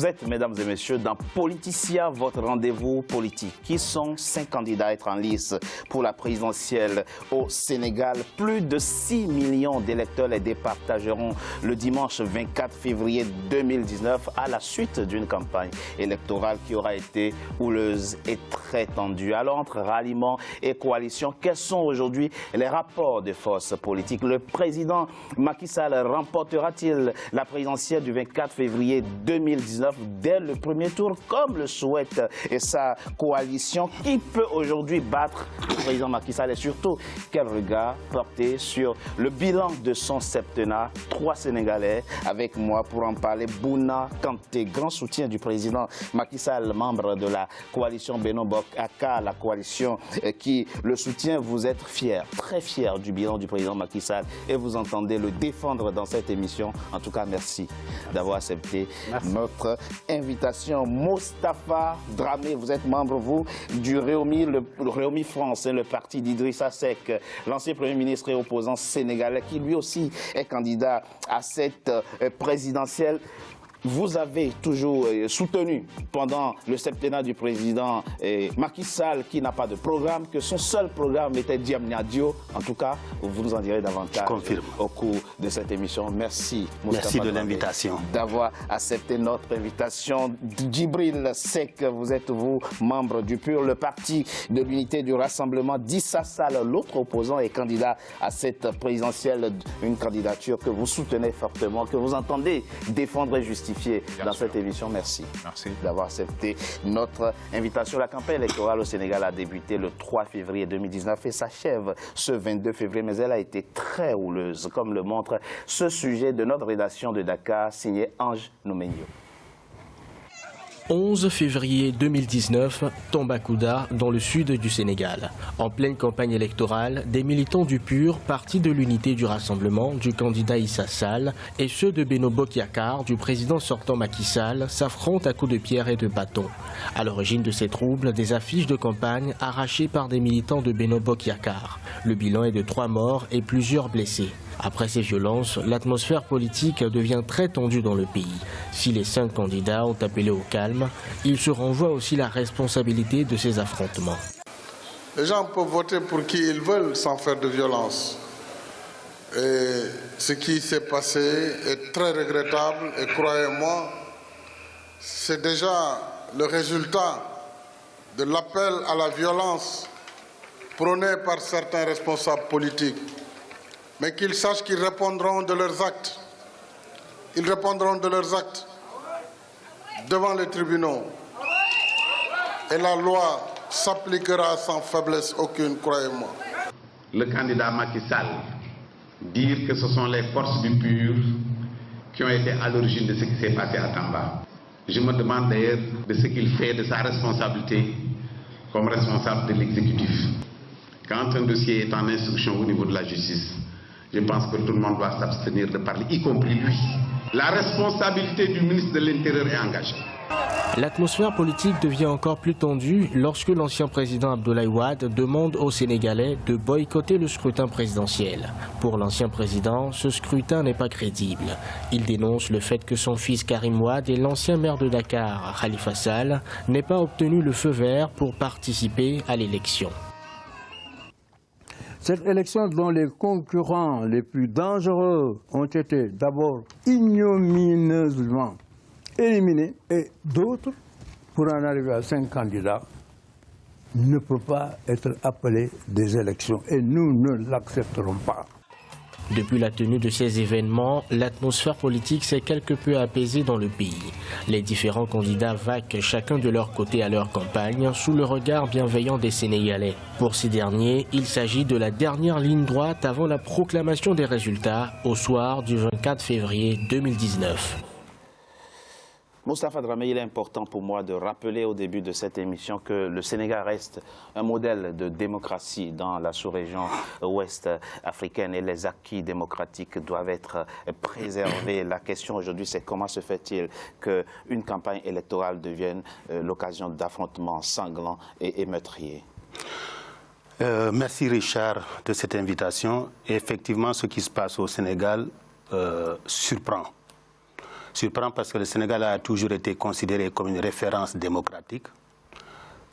Vous êtes, mesdames et messieurs, dans Politicien, votre rendez-vous politique. Qui sont 5 candidats à être en lice pour la présidentielle au Sénégal? Plus de 6 millions d'électeurs les départageront le dimanche 24 février 2019 à la suite d'une campagne électorale qui aura été houleuse et très tendue. Alors, entre ralliement et coalition, quels sont aujourd'hui les rapports de force politique? Le président Macky Sall remportera-t-il la présidentielle du 24 février 2019 dès le premier tour, comme le souhaite sa coalition? Qui peut aujourd'hui battre le président Macky Sall et surtout, quel regard porter sur le bilan de son septennat? 3 Sénégalais avec moi pour en parler. Bouna Kanté, grand soutien du président Macky Sall, membre de la coalition Benno Bokk Yakaar, la coalition qui le soutient. Vous êtes fier, très fier du bilan du président Macky Sall et vous entendez le défendre dans cette émission. En tout cas, merci d'avoir accepté notre invitation. Moustapha Dramé, vous êtes membre, vous, du Rewmi, le Rewmi France, le parti d'Idrissa Seck, l'ancien Premier ministre et opposant sénégalais, qui lui aussi est candidat à cette présidentielle. Vous avez toujours soutenu pendant le septennat du président Macky Sall, qui n'a pas de programme, que son seul programme était Diamniadio. En tout cas, vous nous en direz davantage au cours de cette émission. Merci. Merci de l'invitation. D'avoir accepté notre invitation. Djibril Seck, vous êtes, vous, membre du PUR, le parti de l'unité du rassemblement d'Issa Sall. L'autre opposant est candidat à cette présidentielle, une candidature que vous soutenez fortement, que vous entendez défendre et justifier dans cette émission. Merci d'avoir accepté notre invitation. La campagne électorale au Sénégal a débuté le 3 février 2019 et s'achève ce 22 février, mais elle a été très houleuse, comme le montre ce sujet de notre rédaction de Dakar, signé Ange Noumenyo. 11 février 2019, Tambacounda, dans le sud du Sénégal. En pleine campagne électorale, des militants du PUR, parti de l'unité du rassemblement du candidat Issa Sall, et ceux de Benno Bokk Yakaar, du président sortant Macky Sall, s'affrontent à coups de pierre et de bâton. À l'origine de ces troubles, des affiches de campagne arrachées par des militants de Benno Bokk Yakaar. Le bilan est de 3 morts et plusieurs blessés. Après ces violences, l'atmosphère politique devient très tendue dans le pays. Si les 5 candidats ont appelé au calme, ils se renvoient aussi la responsabilité de ces affrontements. Les gens peuvent voter pour qui ils veulent sans faire de violence. Et ce qui s'est passé est très regrettable et croyez-moi, c'est déjà le résultat de l'appel à la violence prôné par certains responsables politiques. Mais qu'ils sachent qu'ils répondront de leurs actes. Ils répondront de leurs actes devant les tribunaux. Et la loi s'appliquera sans faiblesse aucune, croyez-moi. Le candidat Macky Sall, dire que ce sont les forces du PUR qui ont été à l'origine de ce qui s'est passé à Tamba. Je me demande d'ailleurs de ce qu'il fait de sa responsabilité comme responsable de l'exécutif. Quand un dossier est en instruction au niveau de la justice, je pense que tout le monde doit s'abstenir de parler, y compris lui. La responsabilité du ministre de l'Intérieur est engagée. L'atmosphère politique devient encore plus tendue lorsque l'ancien président Abdoulaye Wade demande aux Sénégalais de boycotter le scrutin présidentiel. Pour l'ancien président, ce scrutin n'est pas crédible. Il dénonce le fait que son fils Karim Wade et l'ancien maire de Dakar, Khalifa Sall, n'aient pas obtenu le feu vert pour participer à l'élection. Cette élection dont les concurrents les plus dangereux ont été d'abord ignominieusement éliminés et d'autres, pour en arriver à 5 candidats, ne peut pas être appelé des élections et nous ne l'accepterons pas. Depuis la tenue de ces événements, l'atmosphère politique s'est quelque peu apaisée dans le pays. Les différents candidats vaquent chacun de leur côté à leur campagne sous le regard bienveillant des Sénégalais. Pour ces derniers, il s'agit de la dernière ligne droite avant la proclamation des résultats au soir du 24 février 2019. Moustapha Dramé, il est important pour moi de rappeler au début de cette émission que le Sénégal reste un modèle de démocratie dans la sous-région ouest africaine et les acquis démocratiques doivent être préservés. La question aujourd'hui, c'est comment se fait-il qu'une campagne électorale devienne l'occasion d'affrontements sanglants et meurtriers? Merci Richard de cette invitation. Et effectivement, ce qui se passe au Sénégal surprend. Surprend parce que le Sénégal a toujours été considéré comme une référence démocratique.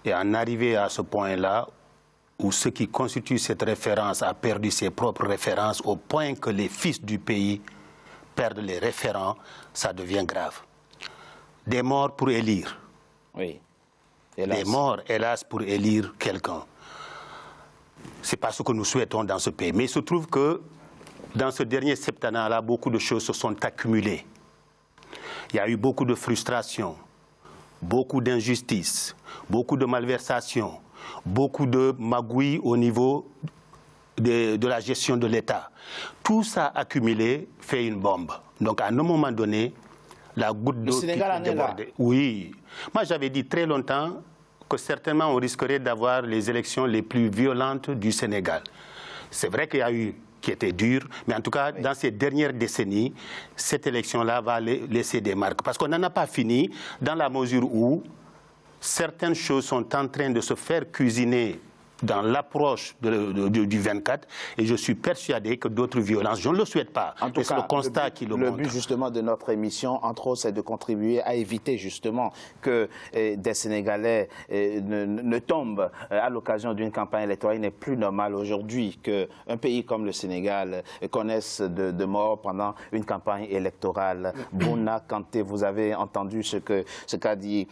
Et en arriver à ce point-là, où ce qui constitue cette référence a perdu ses propres références au point que les fils du pays perdent les référents, ça devient grave. Des morts pour élire. Oui. Hélas. Des morts, hélas, pour élire quelqu'un. Ce n'est pas ce que nous souhaitons dans ce pays. Mais il se trouve que dans ce dernier septennat-là, beaucoup de choses se sont accumulées. Il y a eu beaucoup de frustration, beaucoup d'injustice, beaucoup de malversation, beaucoup de magouilles au niveau de la gestion de l'État. Tout ça accumulé fait une bombe. Donc à un moment donné, la goutte d'eau qui déborde. Oui. Moi j'avais dit très longtemps que certainement on risquerait d'avoir les élections les plus violentes du Sénégal. C'est vrai qu'il y a eu qui était dur, mais en tout cas, dans ces dernières décennies, cette élection-là va laisser des marques. Parce qu'on n'en a pas fini dans la mesure où certaines choses sont en train de se faire cuisiner dans l'approche du 24, et je suis persuadé que d'autres violences, je ne le souhaite pas, mais c'est le constat qui le montre. Le but justement de notre émission, entre autres, c'est de contribuer à éviter justement que des Sénégalais ne tombent à l'occasion d'une campagne électorale. Il n'est plus normal aujourd'hui qu'un pays comme le Sénégal connaisse de morts pendant une campagne électorale. Bouna Kanté, vous avez entendu ce qu'a dit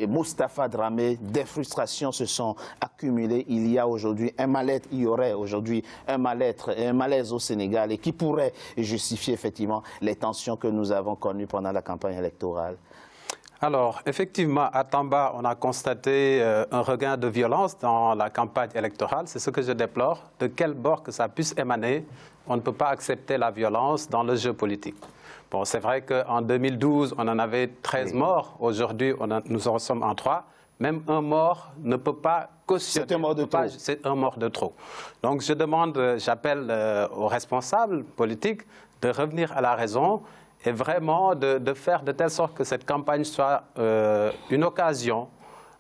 Moustapha Dramé, des frustrations se sont accumulées. Il y a aujourd'hui un mal-être, il y aurait aujourd'hui un mal-être et un malaise au Sénégal et qui pourrait justifier effectivement les tensions que nous avons connues pendant la campagne électorale. Alors, effectivement, à Tamba, on a constaté un regain de violence dans la campagne électorale. C'est ce que je déplore. De quel bord que ça puisse émaner, on ne peut pas accepter la violence dans le jeu politique. Bon, c'est vrai qu'en 2012, on en avait 13 morts. Aujourd'hui, nous en sommes en 3. Même un mort ne peut pas cautionner. C'est un mort de trop. C'est un mort de trop. Donc je demande, j'appelle aux responsables politiques de revenir à la raison et vraiment de faire de telle sorte que cette campagne soit une occasion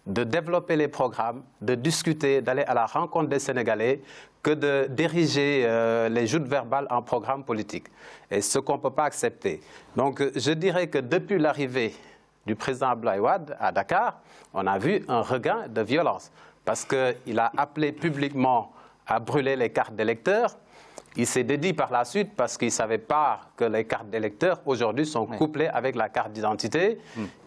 de développer les programmes, de discuter, d'aller à la rencontre des Sénégalais, que de diriger les joutes verbales en programme politique. Et ce qu'on ne peut pas accepter. Donc je dirais que depuis l'arrivée du président Abdoulaye Wade à Dakar, on a vu un regain de violence parce qu'il a appelé publiquement à brûler les cartes d'électeurs. Il s'est dédié par la suite parce qu'il ne savait pas que les cartes d'électeurs aujourd'hui sont couplées avec la carte d'identité.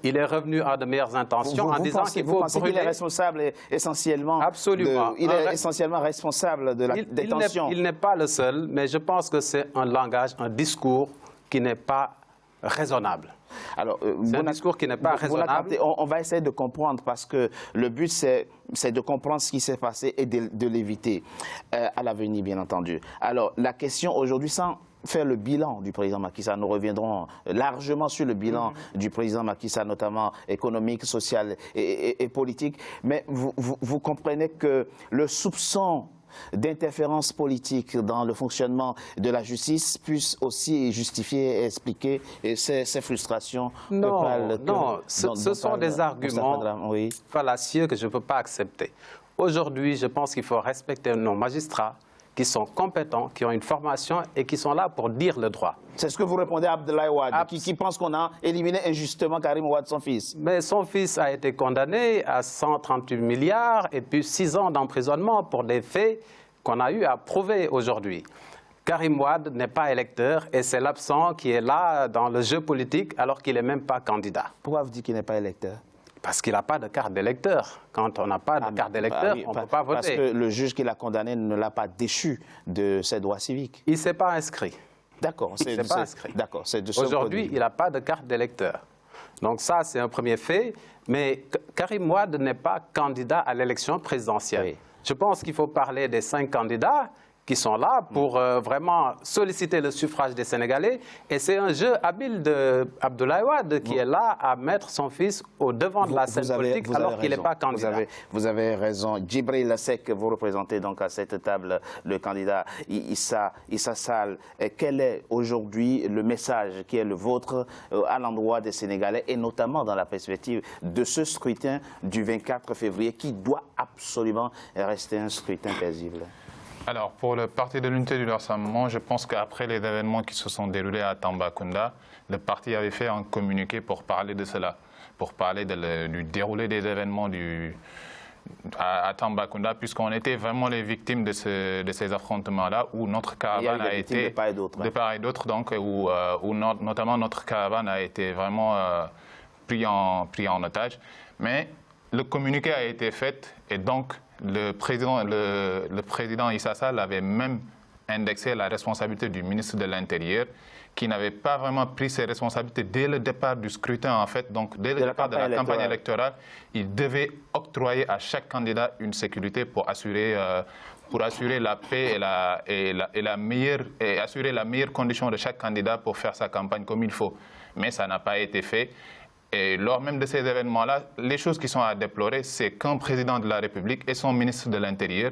Il est revenu à de meilleures intentions en disant qu'il faut brûler. Qu'il est responsable essentiellement. Absolument. Il est essentiellement responsable des tensions. Il n'est pas le seul, mais je pense que c'est un langage, un discours qui n'est pas raisonnable. Alors, c'est un discours qui n'est pas raisonnable. On va essayer de comprendre parce que le but, c'est de comprendre ce qui s'est passé et de l'éviter à l'avenir, bien entendu. Alors, la question aujourd'hui, sans faire le bilan du président Macky Sall, nous reviendrons largement sur le bilan du président Macky Sall, notamment économique, social et politique, mais vous comprenez que le soupçon d'interférence politique dans le fonctionnement de la justice aussi justifier et expliquer ces frustrations. Non, ce sont des arguments fallacieux que je ne peux pas accepter. Aujourd'hui, je pense qu'il faut respecter nos magistrats qui sont compétents, qui ont une formation et qui sont là pour dire le droit. C'est ce que vous répondez à Abdoulaye Wade, qui pense qu'on a éliminé injustement Karim Wade, son fils. Mais son fils a été condamné à 138 milliards et puis 6 ans d'emprisonnement pour des faits qu'on a eu à prouver aujourd'hui. Karim Wade n'est pas électeur et c'est l'absent qui est là dans le jeu politique alors qu'il n'est même pas candidat. Pourquoi vous dites qu'il n'est pas électeur ? Parce qu'il n'a pas de carte d'électeur. Quand on n'a pas de carte d'électeur, on ne peut pas voter. Parce que le juge qui l'a condamné ne l'a pas déchu de ses droits civiques. Il ne s'est pas inscrit. D'accord. Aujourd'hui, il n'a pas de carte d'électeur. Donc ça, c'est un premier fait. Mais Karim Wade n'est pas candidat à l'élection présidentielle. Oui. Je pense qu'il faut parler des 5 candidats qui sont là pour vraiment solliciter le suffrage des Sénégalais. Et c'est un jeu habile d'Abdoulaye Wade qui est là à mettre son fils au devant de la scène politique alors qu'il n'est pas candidat. Vous avez raison. Djibril Seck, vous représentez donc à cette table le candidat Issa Sall. Quel est aujourd'hui le message qui est le vôtre à l'endroit des Sénégalais et notamment dans la perspective de ce scrutin du 24 février qui doit absolument rester un scrutin paisible ? Alors, pour le Parti de l'Unité du Rassemblement, je pense qu'après les événements qui se sont déroulés à Tambacounda, le parti avait fait un communiqué pour parler de cela, pour parler du déroulé des événements à Tambacounda, puisqu'on était vraiment les victimes de ces affrontements-là, où notre caravane a été, de part et d'autre, donc, où notamment notre caravane a été vraiment pris en otage. Mais le communiqué a été fait et donc le président Issa Sall avait même indexé la responsabilité du ministre de l'Intérieur, qui n'avait pas vraiment pris ses responsabilités dès le départ du scrutin, en fait. Donc, dès le départ de la campagne électorale, il devait octroyer à chaque candidat une sécurité pour assurer la paix et assurer la meilleure condition de chaque candidat pour faire sa campagne comme il faut. Mais ça n'a pas été fait. Et lors même de ces événements-là, les choses qui sont à déplorer, c'est qu'un président de la République et son ministre de l'Intérieur,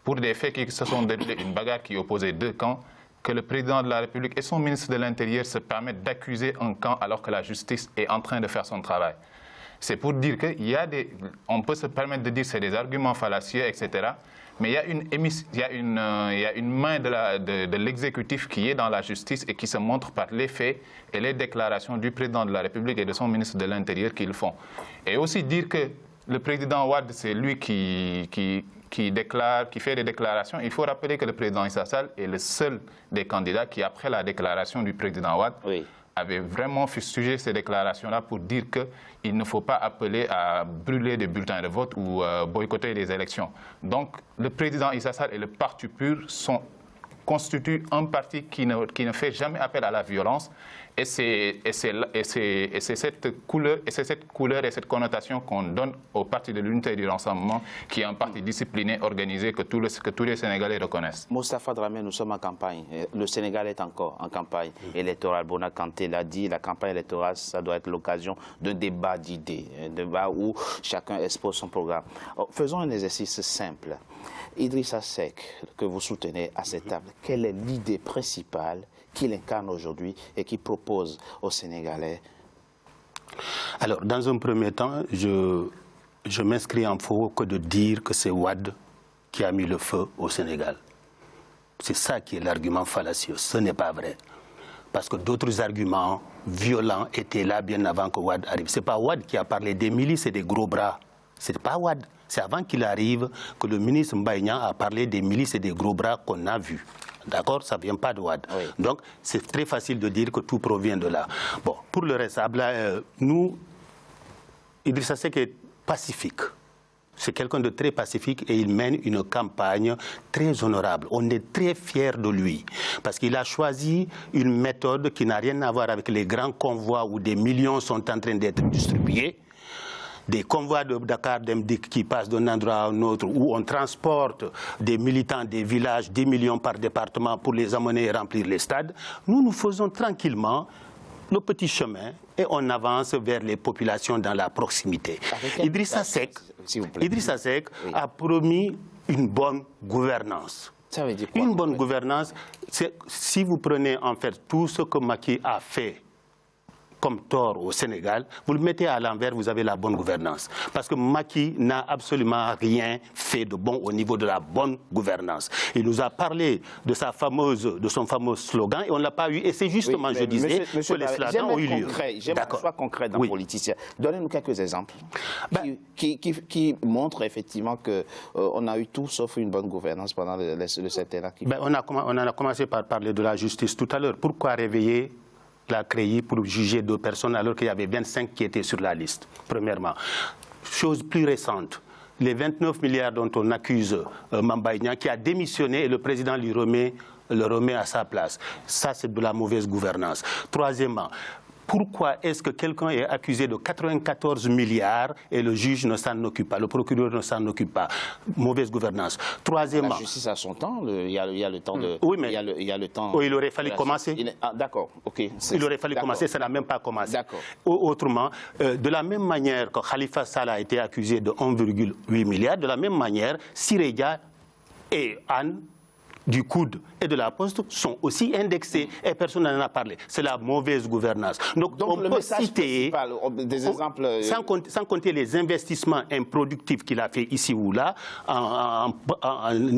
pour des faits qui se sont déroulés, une bagarre qui opposait deux camps, que le président de la République et son ministre de l'Intérieur se permettent d'accuser un camp alors que la justice est en train de faire son travail. C'est pour dire qu'on peut se permettre de dire que c'est des arguments fallacieux, etc. Mais il y a une main de l'exécutif qui est dans la justice et qui se montre par les faits et les déclarations du président de la République et de son ministre de l'Intérieur qu'ils font. Et aussi dire que le président Wade, c'est lui qui fait des déclarations. Il faut rappeler que le président Issa Sall est le seul des candidats qui, après la déclaration du président Wade, avait vraiment fustigé ces déclarations-là pour dire qu'il ne faut pas appeler à brûler des bulletins de vote ou boycotter les élections. Donc, le président Issa Sall et le Parti PUR constituent un parti qui ne fait jamais appel à la violence. Et c'est cette couleur et cette connotation qu'on donne au Parti de l'Unité et du Rassemblement, qui est un parti discipliné, organisé, que tous les Sénégalais reconnaissent. Moustapha Dramé, nous sommes en campagne. Le Sénégal est encore en campagne électorale. Bona Kanté l'a dit, la campagne électorale, ça doit être l'occasion d'un débat d'idées, un débat où chacun expose son programme. Faisons un exercice simple. Idrissa Seck, que vous soutenez à cette table, quelle est l'idée principale qu'il incarne aujourd'hui et qu'il propose aux Sénégalais? Alors, dans un premier temps, je m'inscris en faux que de dire que c'est Wade qui a mis le feu au Sénégal. C'est ça qui est l'argument fallacieux. Ce n'est pas vrai. Parce que d'autres arguments violents étaient là bien avant que Wade arrive. Ce n'est pas Wade qui a parlé des milices et des gros bras. Ce n'est pas Wade. C'est avant qu'il arrive que le ministre Mbaye Niang a parlé des milices et des gros bras qu'on a vus. D'accord? Ça ne vient pas de Wade. Oui. Donc, c'est très facile de dire que tout provient de là. Bon, pour le reste, nous, Idrissa Seck est pacifique. C'est quelqu'un de très pacifique et il mène une campagne très honorable. On est très fiers de lui parce qu'il a choisi une méthode qui n'a rien à voir avec les grands convois où des millions sont en train d'être distribués. Des convois de Dakar Demdik qui passent d'un endroit à un autre, où on transporte des militants des villages, 10 millions par département pour les amener et remplir les stades. Nous faisons tranquillement le petit chemin et on avance vers les populations dans la proximité. Idrissa Seck a promis une bonne gouvernance. Ça veut dire quoi? Une bonne gouvernance, si vous prenez en fait tout ce que Macky a fait comme tort au Sénégal, vous le mettez à l'envers, vous avez la bonne gouvernance. Parce que Macky n'a absolument rien fait de bon au niveau de la bonne gouvernance. Il nous a parlé de son fameux slogan et on ne l'a pas eu. Et c'est justement, je disais, que les slogans ont eu lieu. J'aimerais que soit concret dans politicien. Donnez-nous quelques exemples qui montrent effectivement qu'on a eu tout sauf une bonne gouvernance pendant le septennat. On a commencé par parler de la justice tout à l'heure. Pourquoi réveiller la CREI pour juger 2 personnes alors qu'il y avait 25 qui étaient sur la liste, premièrement. Chose plus récente, les 29 milliards dont on accuse Mbaye Niang, qui a démissionné et le président le remet à sa place. Ça, c'est de la mauvaise gouvernance. Troisièmement, pourquoi est-ce que quelqu'un est accusé de 94 milliards et le juge ne s'en occupe pas, le procureur ne s'en occupe pas? Mauvaise gouvernance. Troisièmement... La justice a son temps, il y a le temps de... Oui, mais il y a le temps il aurait fallu commencer. D'accord, ok. Il aurait fallu commencer, ça n'a même pas commencé. D'accord. Autrement, de la même manière que Khalifa Sall a été accusé de 1,8 milliard, de la même manière, Siré Dia et Anne du coude et de la poste sont aussi indexés et personne n'en a parlé. C'est la mauvaise gouvernance. Donc on le peut message citer des exemples... Sans compter les investissements improductifs qu'il a fait ici ou là, en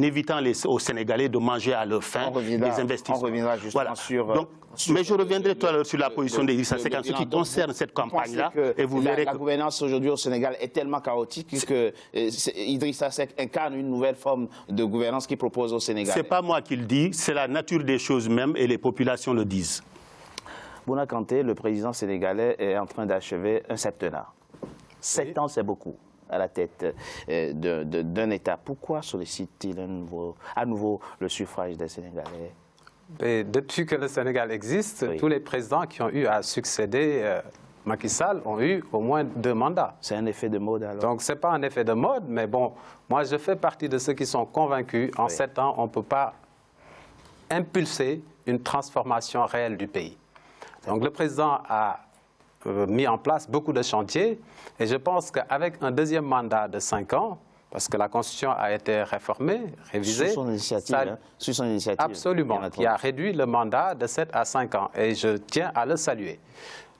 évitant aux Sénégalais de manger à leur faim des investissements. On reviendra justement sur... mais je reviendrai tout à l'heure sur la position d'Idrissa Seck en ce qui concerne cette campagne-là. Et vous verrez la gouvernance aujourd'hui au Sénégal est tellement chaotique que Idrissa Seck incarne une nouvelle forme de gouvernance qu'il propose au Sénégal. Ce n'est pas moi qui le dis, c'est la nature des choses même et les populations le disent. Bouna Kanté, le président sénégalais, est en train d'achever un septennat. 7 ans, c'est beaucoup à la tête d'un État. Pourquoi sollicite-t-il à nouveau le suffrage des Sénégalais? Et depuis que le Sénégal existe, tous les présidents qui ont eu à succéder Macky Sall ont eu au moins 2 mandats. C'est un effet de mode alors? Donc ce n'est pas un effet de mode, mais bon, moi je fais partie de ceux qui sont convaincus en 7 ans, on ne peut pas impulser une transformation réelle du pays. Donc le président a mis en place beaucoup de chantiers et je pense qu'avec un deuxième mandat de 5 ans, parce que la Constitution a été réformée, révisée. Sous son initiative. Sous son initiative. Absolument, qui a réduit le mandat de 7 à 5 ans. Et je tiens à le saluer.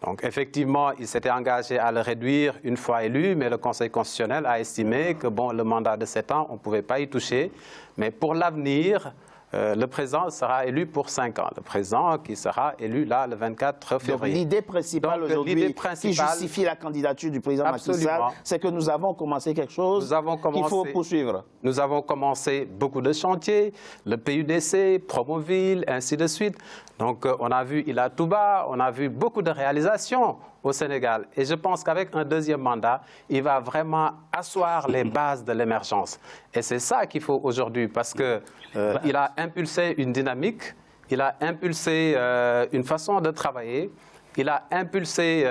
Donc effectivement, il s'était engagé à le réduire une fois élu, mais le Conseil constitutionnel a estimé que bon, le mandat de 7 ans, on ne pouvait pas y toucher. Mais pour l'avenir, le président sera élu pour 5 ans. Le président qui sera élu là le 24 février. Donc l'idée principale aujourd'hui qui justifie la candidature du président Macky Sall, c'est que nous avons commencé quelque chose qu'il faut poursuivre. Nous avons commencé beaucoup de chantiers, le PUDC, Promoville, ainsi de suite. Donc on a vu Ila Touba, on a vu beaucoup de réalisations au Sénégal. Et je pense qu'avec un deuxième mandat, il va vraiment asseoir les bases de l'émergence. Et c'est ça qu'il faut aujourd'hui, parce qu'il a impulsé une dynamique, il a impulsé une façon de travailler, il a impulsé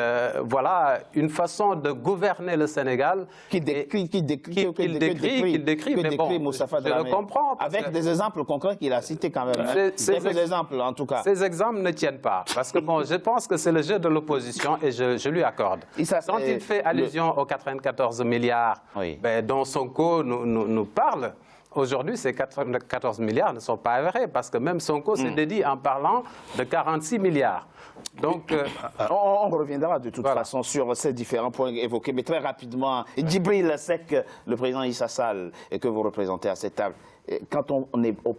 voilà, une façon de gouverner le Sénégal qu'il décrit, mais bon, je le comprends. Avec des exemples concrets qu'il a cités quand même. Ces exemples, en tout cas. Ces exemples ne tiennent pas, parce que bon, je pense que c'est le jeu de l'opposition et je lui accorde. Quand il fait allusion aux 94 milliards dont Sonko nous parle, aujourd'hui, ces 14 milliards ne sont pas avérés, parce que même Sonko s'est dédié en parlant de 46 milliards. Donc, on reviendra de toute façon sur ces différents points évoqués, mais très rapidement, Djibril Seck, le président Issa Sall, et que vous représentez à cette table, quand on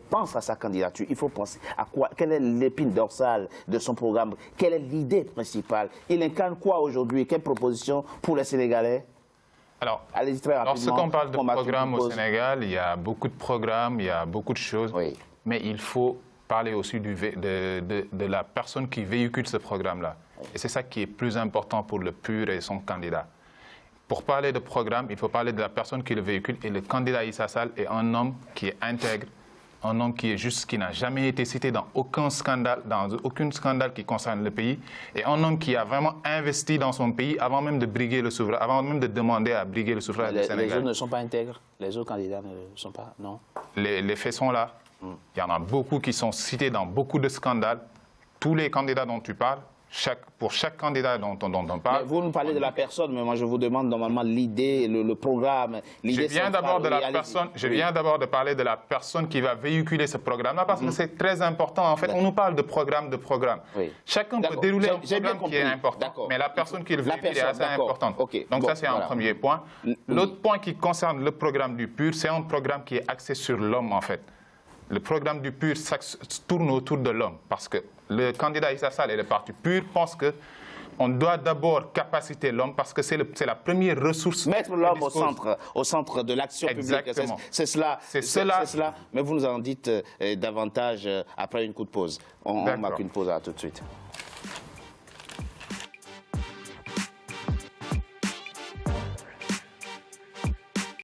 pense à sa candidature, il faut penser à quoi? Quelle est l'épine dorsale de son programme? Quelle est l'idée principale? Il incarne quoi aujourd'hui? Quelle proposition pour les Sénégalais? Alors, lorsqu'on parle de programme au Sénégal, il y a beaucoup de programmes, il y a beaucoup de choses, mais il faut parler aussi de la personne qui véhicule ce programme-là. Et c'est ça qui est plus important pour le PUR et son candidat. Pour parler de programme, il faut parler de la personne qui le véhicule, et le candidat Issa Sall est un homme qui est intègre, un homme qui est juste, qui n'a jamais été cité dans aucun scandale qui concerne le pays, et un homme qui a vraiment investi dans son pays avant même de briguer le suffrage, avant même de demander à briguer le suffrage du Sénégal. Les autres ne sont pas intègres, les autres candidats ne sont pas, non? Les faits sont là. Il y en a beaucoup qui sont cités dans beaucoup de scandales. Tous les candidats dont tu parles, pour chaque candidat dont on parle... Mais vous nous parlez de la personne, mais moi je vous demande normalement l'idée, le programme, l'idée. Je viens d'abord de parler de la personne qui va véhiculer ce programme-là, parce que c'est très important. En fait, on nous parle de programme. Chacun peut dérouler un programme qui est important, mais la personne qui le véhicule est assez importante. Donc ça, c'est un premier point. L'autre point qui concerne le programme du PUR, c'est un programme qui est axé sur l'homme, en fait. Le programme du PUR tourne autour de l'homme, parce que le candidat Issa Sall et le parti PUR pensent qu'on doit d'abord capaciter l'homme, parce que c'est la première ressource. Mettre l'homme au centre de l'action publique. C'est cela. Mais vous nous en dites davantage après une courte pause. On marque une pause, à tout de suite.